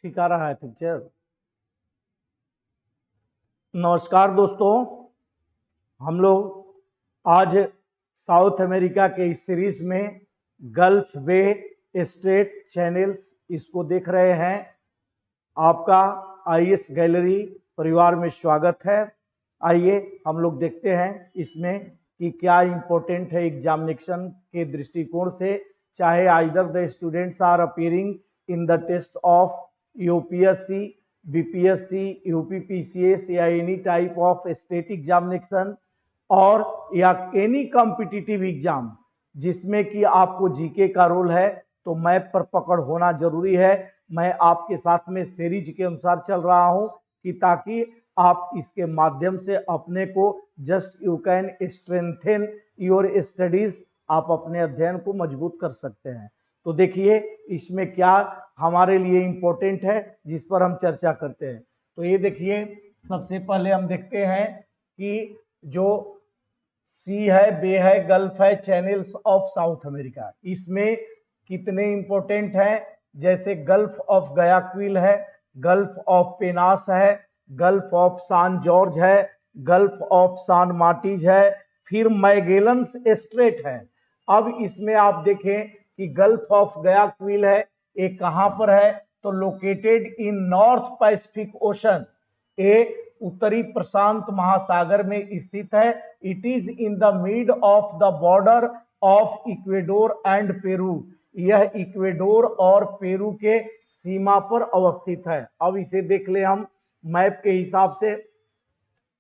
ठीक आ रहा है पिक्चर। नमस्कार दोस्तों, हम लोग आज साउथ अमेरिका के इस सीरीज में गल्फ बे स्ट्रेट चैनल्स इसको देख रहे हैं। आपका आईएस गैलरी परिवार में स्वागत है। आइए हम लोग देखते हैं इसमें कि क्या इंपॉर्टेंट है एग्जामिनेशन के दृष्टिकोण से, चाहे either the students are appearing in the test of UPSC, BPSC, UPPCS या any type of state examination और या एनी कॉम्पिटिटिव एग्जाम जिसमें कि आपको जीके का रोल है, तो मैप पर पकड़ होना जरूरी है। मैं आपके साथ में सीरीज के अनुसार चल रहा हूं कि ताकि आप इसके माध्यम से अपने को just you can strengthen your studies, आप अपने अध्ययन को मजबूत कर सकते हैं। तो देखिए इसमें क्या हमारे लिए इंपॉर्टेंट है जिस पर हम चर्चा करते हैं। तो ये देखिए, सबसे पहले हम देखते हैं कि जो सी है, बे है, गल्फ है, चैनल्स ऑफ साउथ अमेरिका, इसमें कितने इंपॉर्टेंट हैं। जैसे गल्फ ऑफ गयाक्विल है, गल्फ ऑफ पेनास है, गल्फ ऑफ सान जॉर्ज है, गल्फ ऑफ सान मार्टिज है, फिर मैगेलन्स स्ट्रेट है। अब इसमें आप देखें कि गल्फ ऑफ गयाक्विल है, ये कहां पर है, तो लोकेटेड इन नॉर्थ पैसिफिक ओशन, ये उत्तरी प्रशांत महासागर में स्थित है। It is in the mid of the border of Ecuador and Peru, यह इक्वेडोर और पेरू के सीमा पर अवस्थित है। अब इसे देख ले हम मैप के हिसाब से,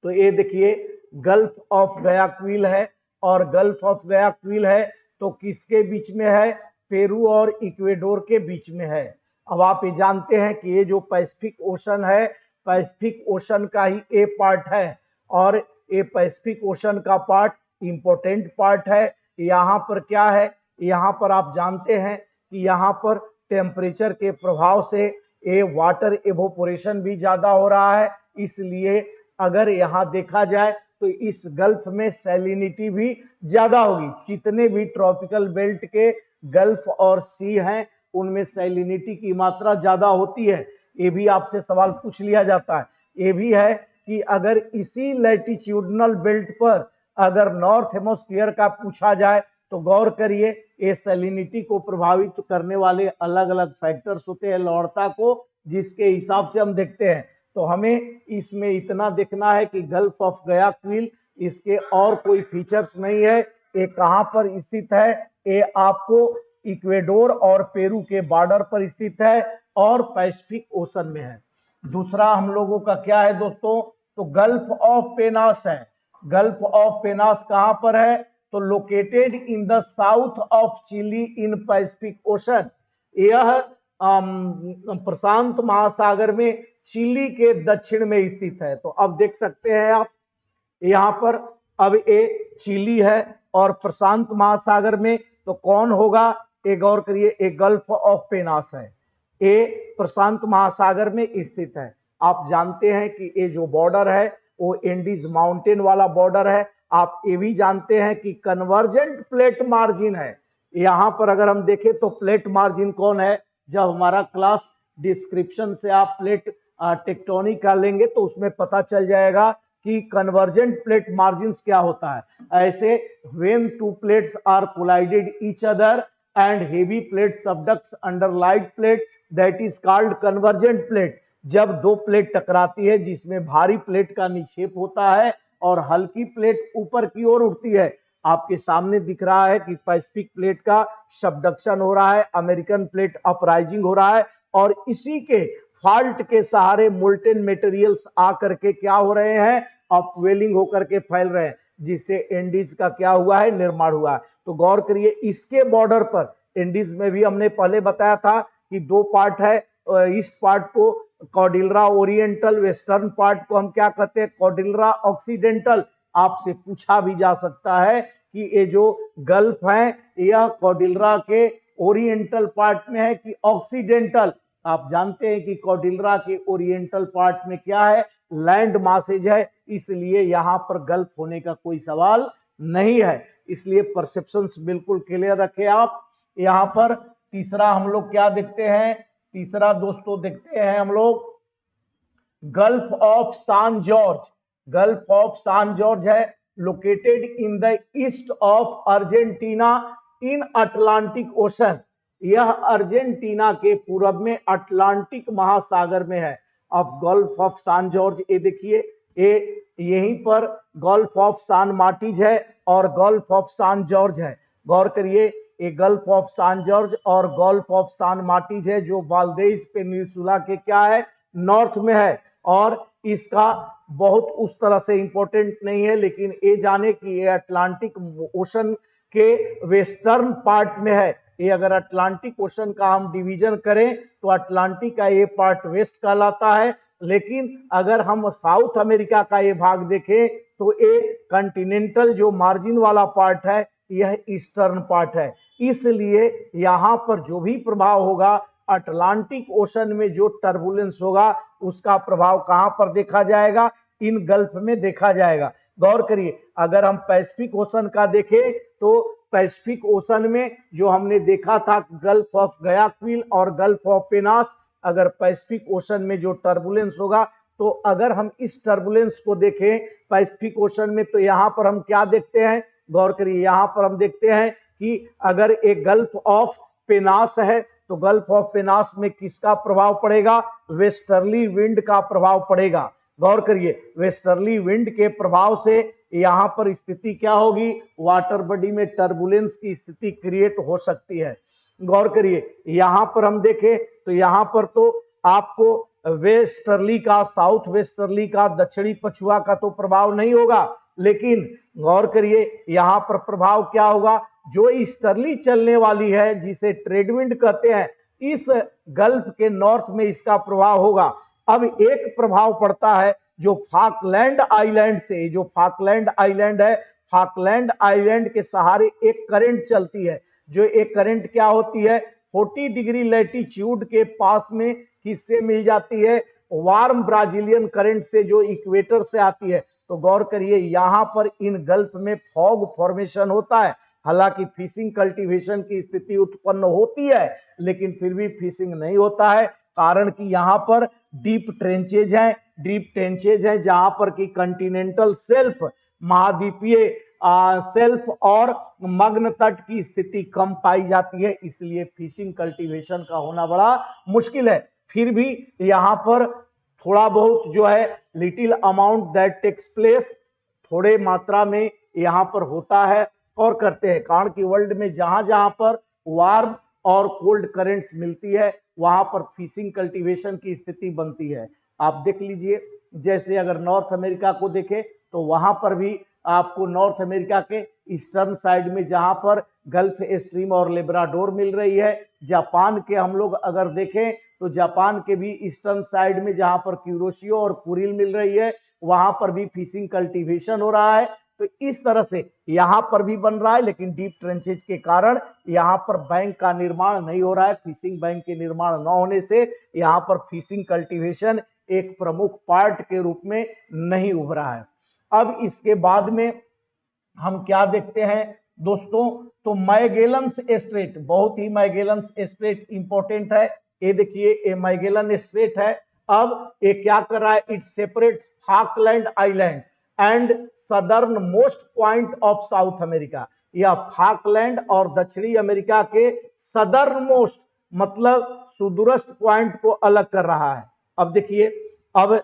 तो ये देखिए गल्फ ऑफ गयाक्विल है और गल्फ ऑफ गयाक्विल है तो किसके बीच में है, पेरू और इक्वेडोर के बीच में है। अब आप ये जानते हैं कि ये जो पैसिफिक ओशन है, पैसिफिक ओशन का ही ए पार्ट है और ये पैसिफिक ओशन का पार्ट इंपॉर्टेंट पार्ट है। यहाँ पर क्या है, यहाँ पर आप जानते हैं कि यहाँ पर टेम्परेचर के प्रभाव से ये वाटर एवोपोरेशन भी ज्यादा हो रहा है, इसलिए अगर यहाँ देखा जाए तो इस गल्फ में सैलिनिटी भी ज्यादा होगी। जितने भी ट्रॉपिकल बेल्ट के गल्फ और सी हैं उनमें सैलिनिटी की मात्रा ज्यादा होती है। ये भी आपसे सवाल पूछ लिया जाता है। ये भी है कि अगर इसी लैटिट्यूडनल बेल्ट पर अगर नॉर्थ हेमोस्फीयर का पूछा जाए तो गौर करिए, ये सैलिनिटी को प्रभावित करने वाले अलग अलग फैक्टर्स होते हैं लौड़ता को, जिसके हिसाब से हम देखते हैं। तो हमें इसमें इतना देखना है कि गल्फ ऑफ गयाक्विल, इसके और कोई फीचर्स नहीं है। ये कहां पर स्थित है, ये आपको इक्वेडोर और पेरू के बॉर्डर पर स्थित है और पैसिफिक ओशन में है। दूसरा हम लोगों का क्या है दोस्तों, तो गल्फ ऑफ पेनास है। गल्फ ऑफ पेनास कहां पर है, तो located in the south of Chile in Pacific Ocean, यह प्रशांत महासागर में चिली के दक्षिण में स्थित है। तो अब देख सकते हैं आप यहाँ पर, अब ये चिली है और प्रशांत महासागर में, तो कौन होगा, एक गौर करिए, एक गल्फ ऑफ पेनास है, ये प्रशांत महासागर में स्थित है। आप जानते हैं कि ये जो बॉर्डर है वो एंडीज माउंटेन वाला बॉर्डर है। आप ये भी जानते हैं कि कन्वर्जेंट प्लेट मार्जिन है। यहां पर अगर हम देखें तो प्लेट मार्जिन कौन है, जब हमारा क्लास डिस्क्रिप्शन से आप प्लेट टेक्टोनिक का लेंगे तो उसमें पता चल जाएगा कि कन्वर्जेंट प्लेट मार्जिन्स क्या होता है। ऐसे when two plates are collided each other and heavy plate subducts under light plate, that is called convergent plate. जब दो प्लेट टकराती है जिसमें भारी प्लेट का निक्षेप होता है और हल्की प्लेट ऊपर की ओर उठती है, आपके सामने दिख रहा है कि पैसिफिक प्लेट का सबडक्शन हो रहा है, अमेरिकन प्लेट अपराइजिंग हो रहा है और इसी के फॉल्ट के सहारे मोल्टेन मटेरियल्स आकर के क्या हो रहे हैं, अपवेलिंग होकर के फैल रहे हैं, जिससे एंडीज का क्या हुआ है, निर्माण हुआ है। तो गौर करिए इसके बॉर्डर पर, एंडीज में भी हमने पहले बताया था कि दो पार्ट है, ईस्ट पार्ट को कॉर्डिलरा ओरिएंटल, वेस्टर्न पार्ट को हम क्या कहते हैं, कॉर्डिलरा ऑक्सीडेंटल। आपसे पूछा भी जा सकता है कि ये जो गल्फ है यह कॉर्डिलरा के ओरिएंटल पार्ट में है कि ऑक्सीडेंटल। आप जानते हैं कि कॉर्डिलरा के ओरिएंटल पार्ट में क्या है, लैंड मासेज है, इसलिए यहां पर गल्फ होने का कोई सवाल नहीं है। इसलिए परसेप्शंस बिल्कुल क्लियर रखें आप। यहां पर तीसरा हम लोग क्या देखते हैं तीसरा दोस्तों देखते हैं हम लोग गल्फ ऑफ सान जॉर्ज। गल्फ ऑफ सान जॉर्ज है located in the east of Argentina in Atlantic ocean. यह अर्जेंटीना के पूर्व में अटलांटिक महासागर में है। ऑफ गल्फ ऑफ सान जॉर्ज, ये देखिए ये यहीं पर गल्फ ऑफ सान मार्टिज है और गल्फ ऑफ सान जॉर्ज है। गौर करिए, ये गल्फ ऑफ सान जॉर्ज और गल्फ ऑफ सान मार्टिज है जो वाल्देज पेनिनसुला के क्या है, नॉर्थ में है। और इसका बहुत उस तरह से इंपॉर्टेंट नहीं है, लेकिन ये जाने कि ये अटलांटिक ओशन के वेस्टर्न पार्ट में है। ये अगर अटलांटिक ओशन का हम डिवीजन करें तो अटलांटिक का ये पार्ट वेस्ट कहलाता है, लेकिन अगर हम साउथ अमेरिका का ये भाग देखें तो ये कंटिनेंटल जो मार्जिन वाला पार्ट है यह ईस्टर्न पार्ट है। इसलिए यहां पर जो भी प्रभाव होगा अटलांटिक ओशन में, जो टर्बुलेंस होगा उसका प्रभाव कहां पर देखा जाएगा, इन गल्फ में देखा जाएगा। गौर करिए, अगर हम पैसिफिक ओशन का देखें तो पैसिफिक ओशन में जो हमने देखा था गल्फ ऑफ गयाक्विल और गल्फ ऑफ पेनास, अगर पैसिफिक ओशन में जो टर्बुलेंस होगा तो अगर हम इस टर्बुलेंस को देखें पैसिफिक ओशन में तो यहां पर हम क्या देखते हैं, गौर करिए, यहां पर हम देखते हैं कि अगर एक गल्फ ऑफ पेनास है तो गल्फ ऑफ पेनास में किसका प्रभाव पड़ेगा, वेस्टर्ली विंड का प्रभाव पड़ेगा। गौर करिए, वेस्टर्ली विंड के प्रभाव से यहां पर स्थिति क्या होगी, वाटर बॉडी में टर्बुलेंस की स्थिति क्रिएट हो सकती है। गौर करिए, यहां पर हम देखें तो यहां पर तो आपको वेस्टर्ली का, साउथ वेस्टर्ली का, दक्षिणी पछुआ का तो प्रभाव नहीं होगा, लेकिन गौर करिए यहां पर प्रभाव क्या होगा, जो ईस्टर्ली चलने वाली है जिसे ट्रेड विंड कहते हैं, इस गल्फ के नॉर्थ में इसका प्रभाव होगा। अब एक प्रभाव पड़ता है जो फाकलैंड आइलैंड से, जो फाकलैंड आइलैंड है, फाकलैंड आइलैंड के सहारे एक करंट चलती है, जो एक करंट क्या होती है, 40 डिग्री लैटिट्यूड के पास में किससे मिल जाती है, वार्म ब्राजीलियन करंट से जो इक्वेटर से आती है। तो गौर करिए यहां पर इन गल्फ में फॉग फॉर्मेशन होता है। हालांकि फिशिंग कल्टीवेशन की स्थिति उत्पन्न होती है, लेकिन फिर भी फिशिंग नहीं होता है, कारण कि यहां पर डीप ट्रेंचेज हैं, डीप ट्रेंचेज हैं जहां पर कि कंटिनेंटल सेल्फ, महाद्वीपीय सेल्फ और मग्न तट की स्थिति कम पाई जाती है, इसलिए फिशिंग कल्टीवेशन का होना बड़ा मुश्किल है। फिर भी यहां पर थोड़ा बहुत जो है little amount that takes place, थोड़े मात्रा में यहां पर होता है और करते हैं, कारण कि वर्ल्ड में जहां जहां पर वार्म और कोल्ड करंट्स मिलती है वहां पर फिशिंग कल्टीवेशन की स्थिति बनती है। आप देख लीजिए, जैसे अगर नॉर्थ अमेरिका को देखें तो वहां पर भी आपको नॉर्थ अमेरिका के ईस्टर्न साइड में जहां पर गल्फ स्ट्रीम और लेब्राडोर मिल रही है, जापान के हम लोग अगर देखें तो जापान के भी ईस्टर्न साइड में जहां पर क्यूरोशियो और कुरिल मिल रही है वहां पर भी फिशिंग कल्टीवेशन हो रहा है। तो इस तरह से यहां पर भी बन रहा है, लेकिन डीप ट्रेंचेज के कारण यहां पर बैंक का निर्माण नहीं हो रहा है। फिशिंग बैंक के निर्माण न होने से यहां पर फिशिंग कल्टीवेशन एक प्रमुख पार्ट के रूप में नहीं उभरा है। अब इसके बाद में हम क्या देखते हैं दोस्तों, तो मैगेलन्स स्ट्रेट, बहुत ही मैगेलन्स स्ट्रेट इंपॉर्टेंट है। ये देखिए ये मैगेलन स्ट्रेट है। अब ये क्या कर रहा है, it separates Falkland island and southern most point of south America. यह फाकलैंड और दक्षिणी अमेरिका के सदर्न मोस्ट मतलब सुदूरस्थ पॉइंट को अलग कर रहा है। अब देखिए, अब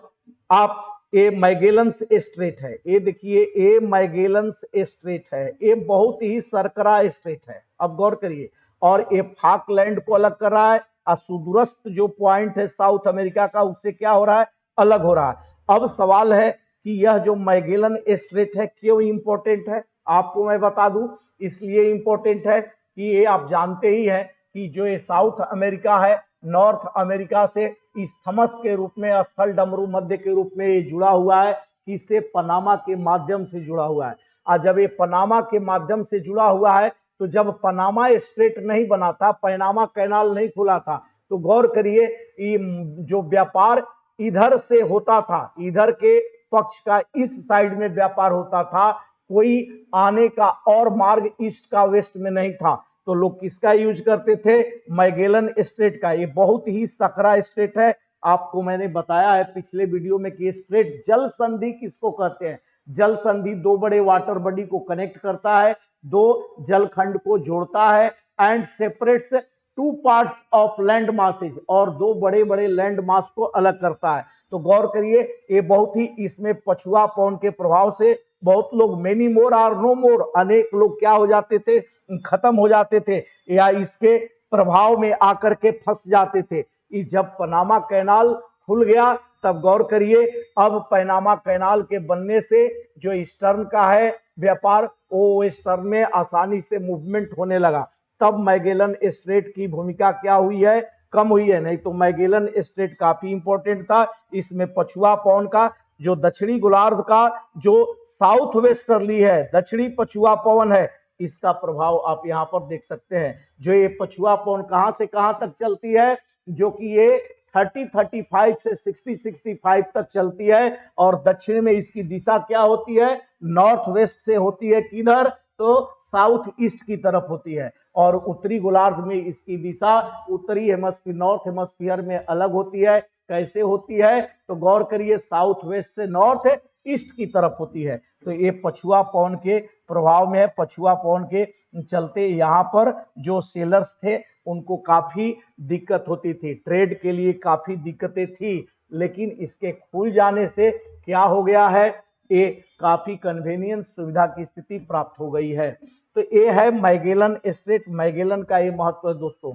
आप ये मैगेलन्स स्ट्रेट है, ये देखिए ये मैगेलन्स स्ट्रेट है, ये बहुत ही सरकरा स्ट्रेट है। अब गौर करिए, और ये फाकलैंड को अलग कर रहा है और सुदूरस्थ जो पॉइंट है साउथ अमेरिका का उससे क्या हो रहा है, अलग हो रहा है। अब सवाल है कि यह जो मैगेलन स्ट्रेट है क्यों इंपॉर्टेंट है, आपको मैं बता दूं, इसलिए इंपॉर्टेंट है कि ये आप जानते ही हैं कि जो ये साउथ अमेरिका है नॉर्थ अमेरिका से इस्थमस के रूप में, स्थल डमरू मध्य के रूप में ये जुड़ा हुआ है, किससे, पनामा के माध्यम से जुड़ा हुआ है। और जब ये पनामा के माध्यम से जुड़ा हुआ है तो जब पनामा स्ट्रेट नहीं बना था, पनामा कैनाल नहीं खुला था, तो गौर करिए जो व्यापार इधर से होता था, इधर के पक्ष का इस साइड में व्यापार होता था, कोई आने का और मार्ग ईस्ट का वेस्ट में नहीं था। तो लोग किसका यूज करते थे? मैगेलन स्ट्रेट का। ये बहुत ही सकरा स्ट्रेट है। आपको मैंने बताया है पिछले वीडियो में कि स्ट्रेट जल संधि किसको कहते हैं? जल संधि दो बड़े वाटर बॉडी को कनेक्ट करता है, दो जलखंड को जोड़ता है and separates two parts of land masses, और दो बड़े बड़े लैंड मास को अलग करता है। तो गौर करिए, ये बहुत ही, इसमें पछुआ पवन के प्रभाव से बहुत लोग मेनी मोर आर नो मोर, अनेक लोग क्या हो जाते थे? खत्म हो जाते थे या इसके प्रभाव में आकर के फंस जाते थे। जब पनामा कैनाल खुल गया तब गौर करिए, अब पनामा कैनाल के बनने से जो ईस्टर्न का है व्यापार, वो वेस्टर्न में आसानी से मूवमेंट होने लगा। तब मैगेलन स्ट्रेट की भूमिका क्या हुई है? कम हुई है। नहीं तो मैगेलन स्ट्रेट काफी इंपॉर्टेंट था। इसमें पछुआ पवन का, जो दक्षिणी गोलार्ध का जो साउथ वेस्टर्ली है, दक्षिणी पछुआ पवन है, इसका प्रभाव आप यहां पर देख सकते हैं। जो ये पछुआ पवन कहां से कहां तक चलती है? जो कि ये 30-35 से 60-65 तक चलती है, और दक्षिण में इसकी दिशा क्या होती है? नॉर्थ वेस्ट से होती है। किधर? तो साउथ ईस्ट की तरफ होती है। और उत्तरी गोलार्ध में इसकी दिशा उत्तरी हेमस्फीयर, नॉर्थ हेमस्फीयर में अलग होती है। कैसे होती है? तो गौर करिए, साउथ वेस्ट से नॉर्थ ईस्ट की तरफ होती है। तो ये पछुआ पवन के प्रभाव में है। पछुआ पवन के चलते यहाँ पर जो सेलर्स थे उनको काफी दिक्कत होती थी, ट्रेड के लिए काफी दिक्कतें थी, लेकिन इसके खुल जाने से क्या हो गया है? ये काफी कन्वीनियंस सुविधा की स्थिति प्राप्त हो गई है। तो ये है मैगेलन स्ट्रेट, मैगेलन का ये महत्व है दोस्तों।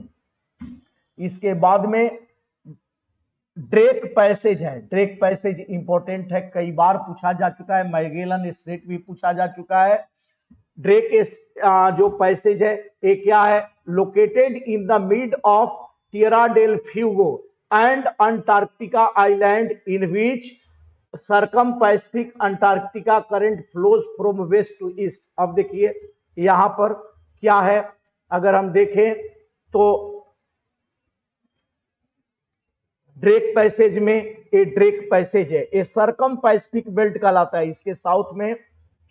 इसके बाद में ड्रेक पैसेज है। ड्रेक पैसेज इंपॉर्टेंट है, कई बार पूछा जा चुका है, मैगेलन स्ट्रेट भी पूछा जा चुका है। ड्रेक जो पैसेज है ये क्या है? Located in the mid of Tierra del Fuego and Antarctica island in which circum Pacific Antarctica current flows from west to east. अब देखिए यहां पर क्या है, अगर हम देखें तो ड्रेक पैसेज में, ये ड्रेक पैसेज है, ये सरकम पैसिफिक बेल्ट कहलाता है। इसके साउथ में,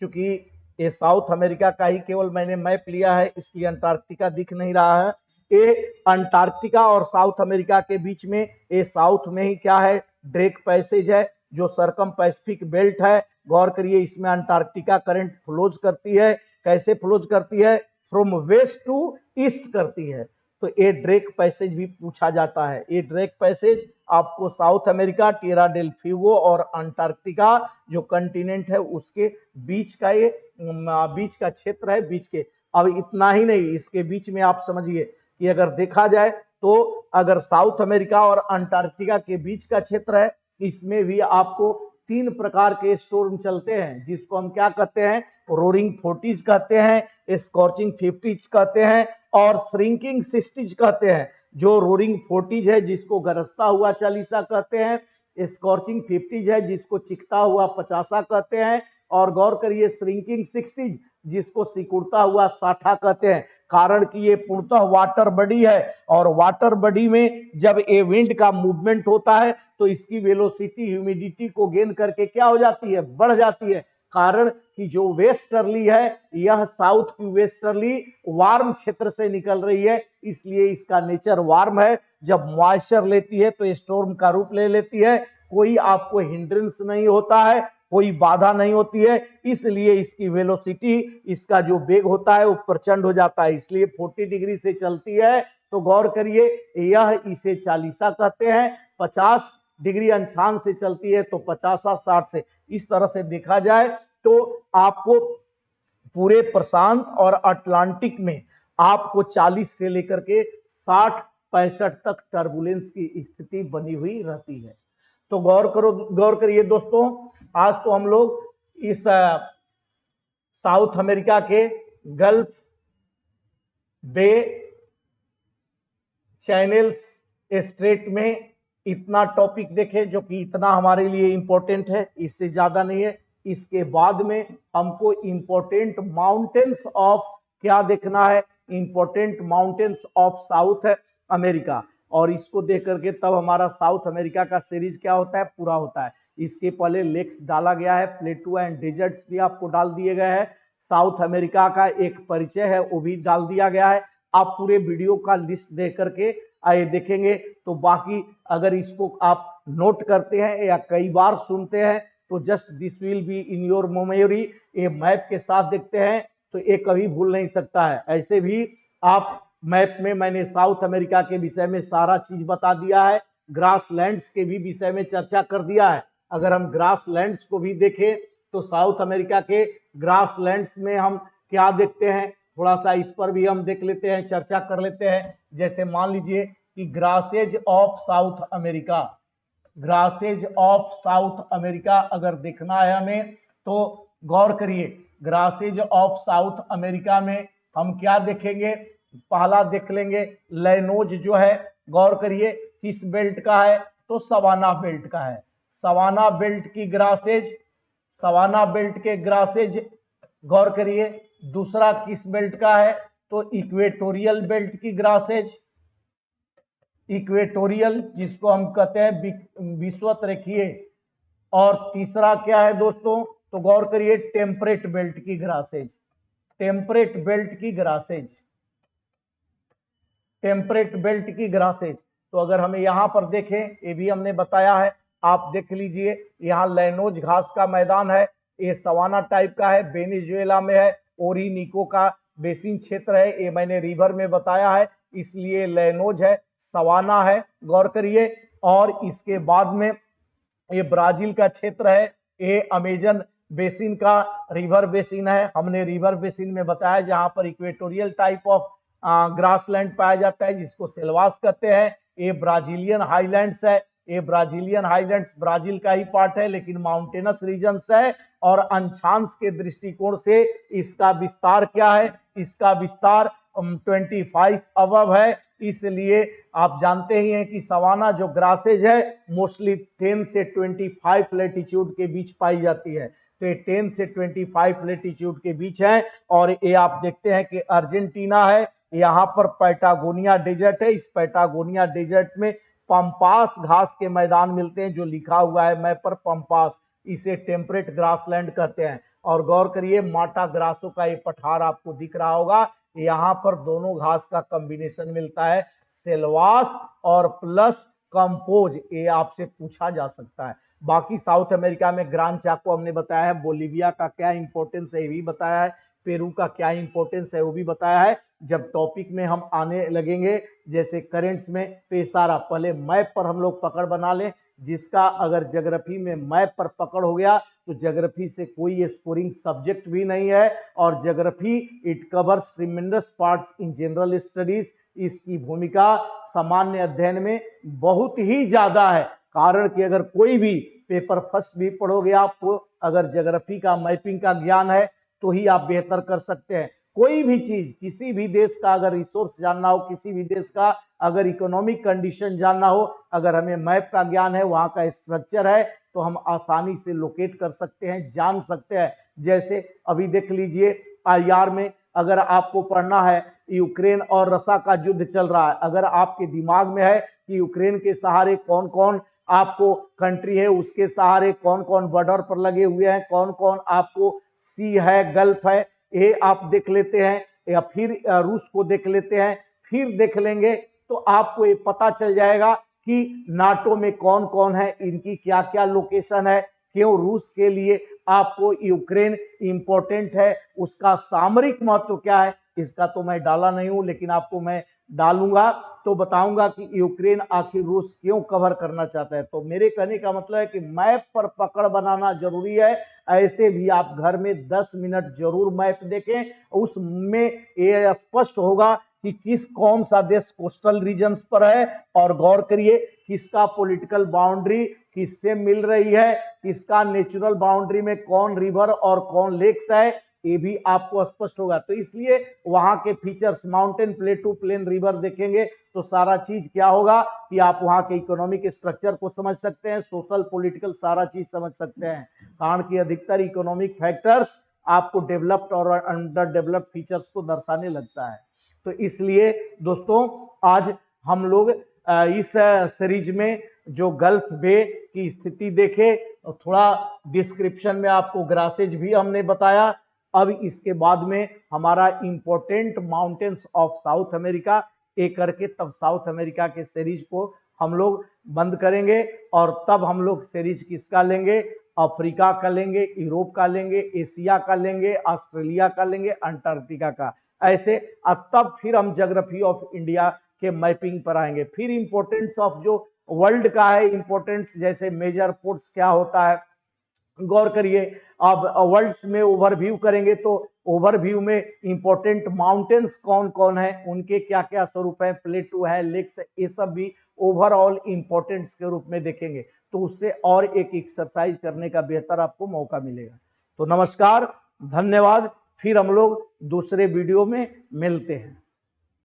चूंकि ये साउथ अमेरिका का ही केवल मैंने मैप लिया है इसलिए अंटार्कटिका दिख नहीं रहा है। ये अंटार्कटिका और साउथ अमेरिका के बीच में, ये साउथ में ही क्या है? ड्रेक पैसेज है, जो सरकम पैसिफिक बेल्ट है। गौर करिए, इसमें अंटार्कटिका करंट फ्लोज करती है। कैसे फ्लोज करती है? फ्रॉम वेस्ट टू ईस्ट करती है। तो ये ड्रेक पैसेज भी पूछा जाता है। ये ड्रेक पैसेज आपको South America, Tierra del Fuego और अंटार्कटिका जो कंटिनेंट है उसके बीच का, ये बीच का क्षेत्र है, बीच के। अब इतना ही नहीं, इसके बीच में आप समझिए कि अगर देखा जाए तो अगर साउथ अमेरिका और अंटार्कटिका के बीच का क्षेत्र है, इसमें भी आपको तीन प्रकार के स्टॉर्म चलते हैं, जिसको हम क्या कहते हैं? रोरिंग 40s कहते हैं, स्कॉर्चिंग 50s कहते हैं और श्रिंकिंग 60s कहते हैं। जो रोरिंग 40s है जिसको गरजता हुआ चालीसा कहते हैं, स्कॉर्चिंग 50s है जिसको चिखता हुआ पचासा कहते हैं, और गौर करिए श्रिंकिंग 60s जिसको सिकुड़ता हुआ साठा कहते हैं। कारण कि ये पूर्णतः वाटर बॉडी है, और वाटर बॉडी में जब ये विंड का मूवमेंट होता है तो इसकी वेलोसिटी ह्यूमिडिटी को गेन करके क्या हो जाती है? बढ़ जाती है। कारण कि जो वेस्टर्ली है, यह साउथ की वेस्टर्ली वार्म क्षेत्र से निकल रही है, इसलिए इसका नेचर वार्म है। जब मॉइस्चर लेती है तो स्टॉर्म का रूप ले लेती है। कोई आपको हिंड्रेंस नहीं होता है, कोई बाधा नहीं होती है, इसलिए इसकी वेलोसिटी, इसका जो वेग होता है वो प्रचंड हो जाता है। इसलिए 40 डिग्री से चलती है। तो गौर करिए, यह इसे चालीसा कहते हैं। 50 डिग्री अंशांश से चलती है तो 50-60 से। इस तरह से देखा जाए तो आपको पूरे प्रशांत और अटलांटिक में आपको 40 से लेकर के 60-65 तक टर्बुलेंस की स्थिति बनी हुई रहती है। तो गौर करिए दोस्तों, आज तो हम लोग इस साउथ अमेरिका के गल्फ बे चैनल्स स्ट्रेट में इतना टॉपिक देखे, जो कि इतना हमारे लिए इंपॉर्टेंट है, इससे ज्यादा नहीं है। इसके बाद में हमको इंपॉर्टेंट माउंटेन्स ऑफ क्या देखना है? Important mountains of south America, और इसको देख करके तब हमारा साउथ अमेरिका का सीरीज क्या होता है? पूरा होता है। इसके पहले लेक्स डाला गया है, प्लेटू एंड डेजर्ट्स भी आपको डाल दिए गए हैं, साउथ अमेरिका का एक परिचय है वो भी डाल दिया गया है। आप पूरे वीडियो का लिस्ट दे करके आए देखेंगे तो बाकी अगर इसको आप नोट करते हैं या कई बार सुनते हैं तो just this will be in your memory. ये मैप के साथ देखते हैं तो ये कभी भूल नहीं सकता है। ऐसे भी आप मैप में मैंने साउथ अमेरिका के विषय में सारा चीज बता दिया है, ग्रासलैंड्स के भी विषय में चर्चा कर दिया है। अगर हम ग्रासलैंड्स को भी देखें तो साउथ अमेरिका के ग्रासलैंड्स में हम क्या देखते हैं, थोड़ा सा इस पर भी हम देख लेते हैं, चर्चा कर लेते हैं। जैसे मान लीजिए कि grasses of south America, grasses of south America अगर देखना है हमें तो गौर करिए, ग्रासेज ऑफ साउथ अमेरिका में हम क्या देखेंगे, पहला देख लेंगे लैनोज जो है, गौर करिए किस बेल्ट का है तो सवाना बेल्ट का है। सवाना बेल्ट की ग्रासेज, सवाना बेल्ट के ग्रासेज गौर करिए। दूसरा किस बेल्ट का है तो इक्वेटोरियल बेल्ट की ग्रासेज, इक्वेटोरियल जिसको हम कहते हैं विषुवत रेखीय। और तीसरा क्या है दोस्तों तो गौर करिए टेम्परेट बेल्ट की ग्रासेज, टेम्परेट बेल्ट की ग्रासेज, टेम्परेट बेल्ट की ग्रासेज। तो अगर हमें यहां पर देखें, ये भी हमने बताया है, आप देख लीजिए यहाँ लैनोज घास का मैदान है, ये सवाना टाइप का है, वेनेजुएला में है, ओरिनिको का बेसिन क्षेत्र है, ये मैंने रिवर में बताया है इसलिए लैनोज है, सवाना है, गौर करिए। और इसके बाद में ये ब्राजील का क्षेत्र है, ये अमेजन बेसिन का रिवर बेसिन है, हमने रिवर बेसिन में बताया जहां पर इक्वेटोरियल टाइप ऑफ ग्रासलैंड पाया जाता है जिसको सेल्वास कहते हैं। ये ब्राजीलियन हाईलैंड्स है, ये ब्राजीलियन हाईलैंड्स ब्राजील का ही पार्ट है लेकिन माउंटेनस रीजन्स है और अंशांश के दृष्टिकोण से इसका विस्तार क्या है, इसका विस्तार 25 अबव है। इसलिए आप जानते ही हैं कि सवाना जो ग्रासेज है मोस्टली 10 से 25 लेटीट्यूड के बीच पाई जाती है, तो ये 10 से 25 लेटीट्यूड के बीच है। और ये आप देखते हैं कि अर्जेंटीना है, यहाँ पर पैटागोनिया डेजर्ट है, इस पैटागोनिया डेजर्ट में पंपास घास के मैदान मिलते हैं जो लिखा हुआ है मैप पर पंपास, इसे टेम्परेट ग्रासलैंड कहते हैं। और गौर करिए माटा ग्रासों का ये पठार आपको दिख रहा होगा, यहाँ पर दोनों घास का कॉम्बिनेशन मिलता है, सेल्वास और प्लस कंपोज, ये आपसे पूछा जा सकता है। बाकी साउथ अमेरिका में ग्रान चाको हमने बताया है, बोलीविया का क्या इंपॉर्टेंस है ये भी बताया है, पेरू का क्या इंपॉर्टेंस है वो भी बताया है। जब टॉपिक में हम आने लगेंगे जैसे करेंट्स में तो ये सारा पहले मैप पर हम लोग पकड़ बना लें, जिसका अगर ज्योग्राफी में मैप पर पकड़ हो गया तो ज्योग्राफी से कोई स्कोरिंग सब्जेक्ट भी नहीं है। और geography it covers tremendous parts in general studies, इसकी भूमिका सामान्य अध्ययन में बहुत ही ज्यादा है। कारण कि अगर कोई भी पेपर फर्स्ट भी पढ़ोगे आपको अगर ज्योग्राफी का मैपिंग का ज्ञान है तो ही आप बेहतर कर सकते हैं। कोई भी चीज, किसी भी देश का अगर रिसोर्स जानना हो, किसी भी देश का अगर इकोनॉमिक कंडीशन जानना हो, अगर हमें मैप का ज्ञान है, वहां का स्ट्रक्चर है तो हम आसानी से लोकेट कर सकते हैं, जान सकते हैं। जैसे अभी देख लीजिए आईआर में अगर आपको पढ़ना है यूक्रेन और रशिया का युद्ध चल रहा है, अगर आपके दिमाग में है कि यूक्रेन के सहारे कौन कौन आपको कंट्री है, उसके सहारे कौन कौन बॉर्डर पर लगे हुए हैं, कौन कौन आपको सी है, गल्फ है, ये आप देख लेते हैं, या फिर रूस को देख लेते हैं, फिर देख लेंगे तो आपको ये पता चल जाएगा कि नाटो में कौन कौन है, इनकी क्या क्या लोकेशन है, क्यों रूस के लिए आपको यूक्रेन इंपॉर्टेंट है, उसका सामरिक महत्व क्या है, इसका तो मैं डाला नहीं हूं लेकिन आपको मैं डालूंगा तो बताऊंगा कि यूक्रेन आखिर रूस क्यों कवर करना चाहता है। तो मेरे कहने का मतलब है कि मैप पर पकड़ बनाना जरूरी है। ऐसे भी आप घर में 10 मिनट जरूर मैप देखें, उसमें ये स्पष्ट होगा कि किस कौन सा देश कोस्टल रीजन्स पर है, और गौर करिए किसका पॉलिटिकल बाउंड्री किससे मिल रही है, किसका नेचुरल बाउंड्री में कौन रिवर और कौन लेक्स है, ये भी आपको स्पष्ट होगा। तो इसलिए वहां के features, mountain, plateau, plain, river देखेंगे तो सारा चीज क्या होगा कि आप वहां के इकोनॉमिक स्ट्रक्चर को समझ सकते हैं, सोशल पॉलिटिकल सारा चीज समझ सकते हैं। कारण कि अधिकतर इकोनॉमिक फैक्टर्स आपको डेवलप्ड और अंडर डेवलप्ड फीचर्स को दर्शाने लगता है। तो इसलिए दोस्तों आज हम लोग इस सीरीज में जो गल्फ बे की स्थिति देखे, थोड़ा डिस्क्रिप्शन में आपको ग्रासेज भी हमने बताया अब इसके बाद में हमारा important mountains of south America एक करके तब साउथ अमेरिका के सीरीज को हम लोग बंद करेंगे और तब हम लोग सीरीज किसका लेंगे, अफ्रीका का लेंगे, यूरोप का लेंगे, एशिया का लेंगे, ऑस्ट्रेलिया का लेंगे, अंटार्कटिका का। ऐसे तब फिर हम ज्योग्राफी ऑफ इंडिया के मैपिंग पर आएंगे। फिर इंपोर्टेंस ऑफ जो वर्ल्ड का है, इंपोर्टेंस जैसे मेजर पोर्ट्स क्या होता है, गौर करिए। अब वर्ल्ड्स में ओवरव्यू करेंगे तो ओवरव्यू में इंपॉर्टेंट माउंटेन्स कौन कौन है, उनके क्या क्या स्वरूप है, प्लेटू है, लेक्स, ये सब भी ओवरऑल इंपॉर्टेंस के रूप में देखेंगे। तो उससे और एक एक्सरसाइज करने का बेहतर आपको मौका मिलेगा। तो नमस्कार, धन्यवाद। फिर हम लोग दूसरे वीडियो में मिलते हैं।